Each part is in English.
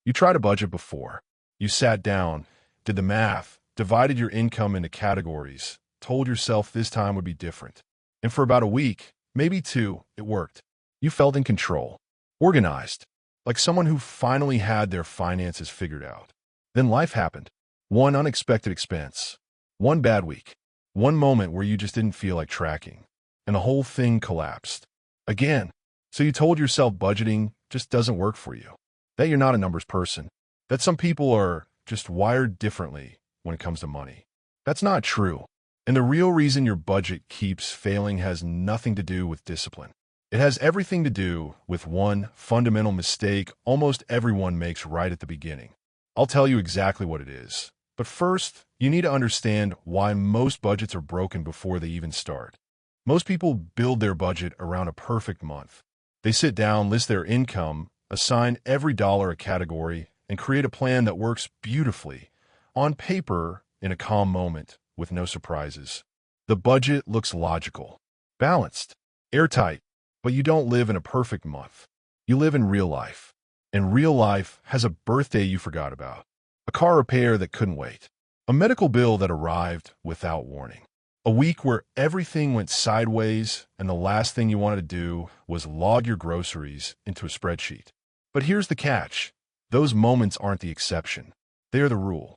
You tried a budget before. You sat down, did the math, divided your income into categories, told yourself this time would be different. And for about a week, maybe two, it worked. You felt in control, organized, like someone who finally had their finances figured out. Then life happened. One unexpected expense, one bad week, one moment where you just didn't feel like tracking, and the whole thing collapsed. Again. So you told yourself budgeting just doesn't work for you, that you're not a numbers person, that some people are just wired differently when it comes to money. That's not true. And the real reason your budget keeps failing has nothing to do with discipline. It has everything to do with one fundamental mistake almost everyone makes right at the beginning. I'll tell you exactly what it is. But first, you need to understand why most budgets are broken before they even start. Most people build their budget around a perfect month. They sit down, list their income, assign every dollar a category, and create a plan that works beautifully, on paper, in a calm moment, with no surprises. The budget looks logical, balanced, airtight, but you don't live in a perfect month. You live in real life. And real life has a birthday you forgot about, a car repair that couldn't wait, a medical bill that arrived without warning. A week where everything went sideways and the last thing you wanted to do was log your groceries into a spreadsheet. But here's the catch. Those moments aren't the exception. They are the rule.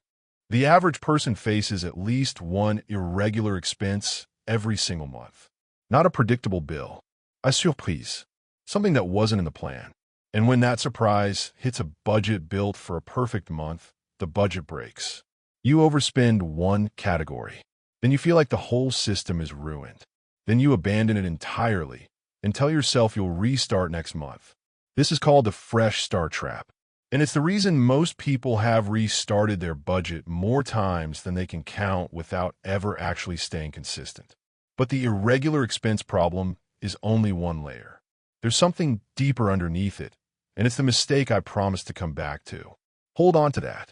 The average person faces at least one irregular expense every single month. Not a predictable bill, a surprise, something that wasn't in the plan. And when that surprise hits a budget built for a perfect month, the budget breaks. You overspend one category. Then you feel like the whole system is ruined. Then you abandon it entirely and tell yourself you'll restart next month. This is called the fresh start trap. And it's the reason most people have restarted their budget more times than they can count without ever actually staying consistent. But the irregular expense problem is only one layer. There's something deeper underneath it, and it's the mistake I promised to come back to. Hold on to that.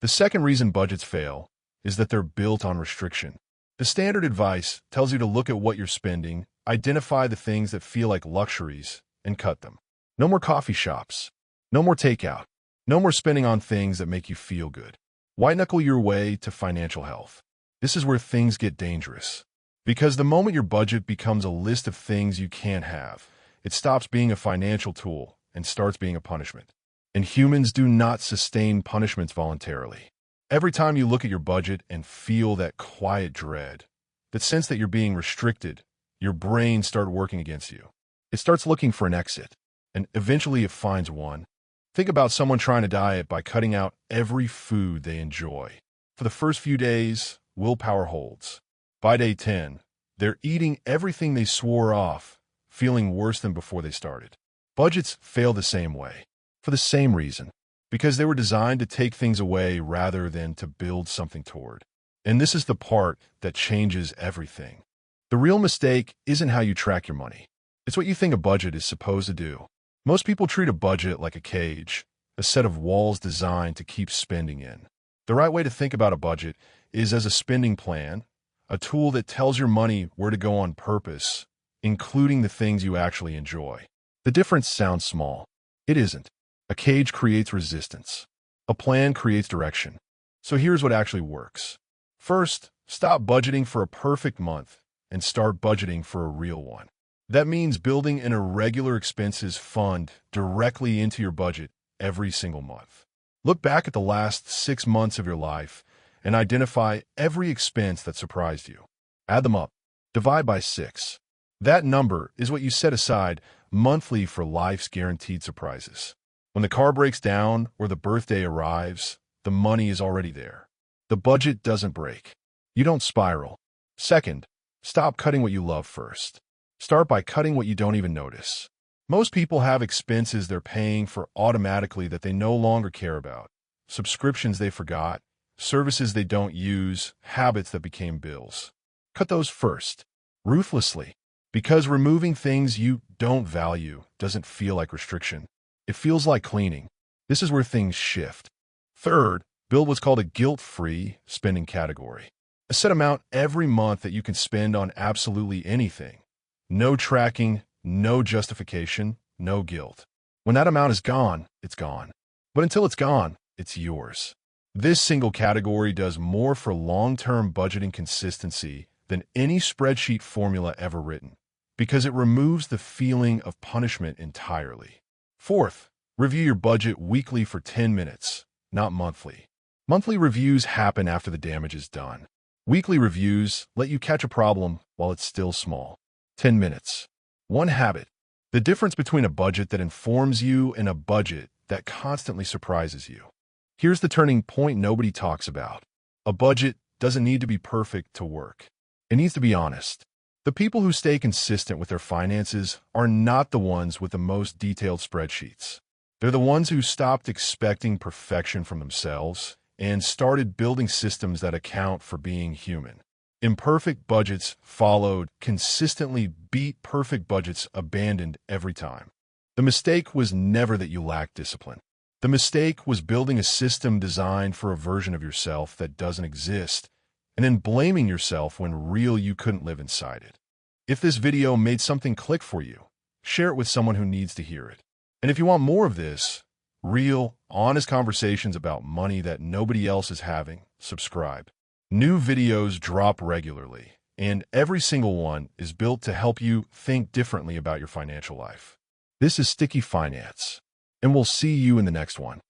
The second reason budgets fail is that they're built on restriction. The standard advice tells you to look at what you're spending, identify the things that feel like luxuries, and cut them. No more coffee shops. No more takeout. No more spending on things that make you feel good. White-knuckle your way to financial health. This is where things get dangerous. Because the moment your budget becomes a list of things you can't have, it stops being a financial tool and starts being a punishment. And humans do not sustain punishments voluntarily. Every time you look at your budget and feel that quiet dread, that sense that you're being restricted, your brain starts working against you. It starts looking for an exit, and eventually it finds one. Think about someone trying to diet by cutting out every food they enjoy. For the first few days, willpower holds. By day 10, they're eating everything they swore off, feeling worse than before they started. Budgets fail the same way, for the same reason. Because they were designed to take things away rather than to build something toward. And this is the part that changes everything. The real mistake isn't how you track your money. It's what you think a budget is supposed to do. Most people treat a budget like a cage, a set of walls designed to keep spending in. The right way to think about a budget is as a spending plan, a tool that tells your money where to go on purpose, including the things you actually enjoy. The difference sounds small. It isn't. A cage creates resistance. A plan creates direction. So here's what actually works. First, stop budgeting for a perfect month and start budgeting for a real one. That means building an irregular expenses fund directly into your budget every single month. Look back at the last 6 months of your life and identify every expense that surprised you. Add them up. Divide by 6. That number is what you set aside monthly for life's guaranteed surprises. When the car breaks down or the birthday arrives, the money is already there. The budget doesn't break. You don't spiral. Second, stop cutting what you love first. Start by cutting what you don't even notice. Most people have expenses they're paying for automatically that they no longer care about. Subscriptions they forgot, services they don't use, habits that became bills. Cut those first, ruthlessly, because removing things you don't value doesn't feel like restriction. It feels like cleaning. This is where things shift. Third, build what's called a guilt-free spending category. A set amount every month that you can spend on absolutely anything. No tracking, no justification, no guilt. When that amount is gone, it's gone. But until it's gone, it's yours. This single category does more for long-term budgeting consistency than any spreadsheet formula ever written, because it removes the feeling of punishment entirely. Fourth, review your budget weekly for 10 minutes, not monthly. Monthly reviews happen after the damage is done. Weekly reviews let you catch a problem while it's still small. 10 minutes. One habit. The difference between a budget that informs you and a budget that constantly surprises you. Here's the turning point nobody talks about. A budget doesn't need to be perfect to work. It needs to be honest. The people who stay consistent with their finances are not the ones with the most detailed spreadsheets. They're the ones who stopped expecting perfection from themselves and started building systems that account for being human. Imperfect budgets followed, consistently beat perfect budgets abandoned every time. The mistake was never that you lacked discipline. The mistake was building a system designed for a version of yourself that doesn't exist, and then blaming yourself when you couldn't live inside it. If this video made something click for you, share it with someone who needs to hear it. And if you want more of this, real, honest conversations about money that nobody else is having, subscribe. New videos drop regularly, and every single one is built to help you think differently about your financial life. This is Sticky Finance, and we'll see you in the next one.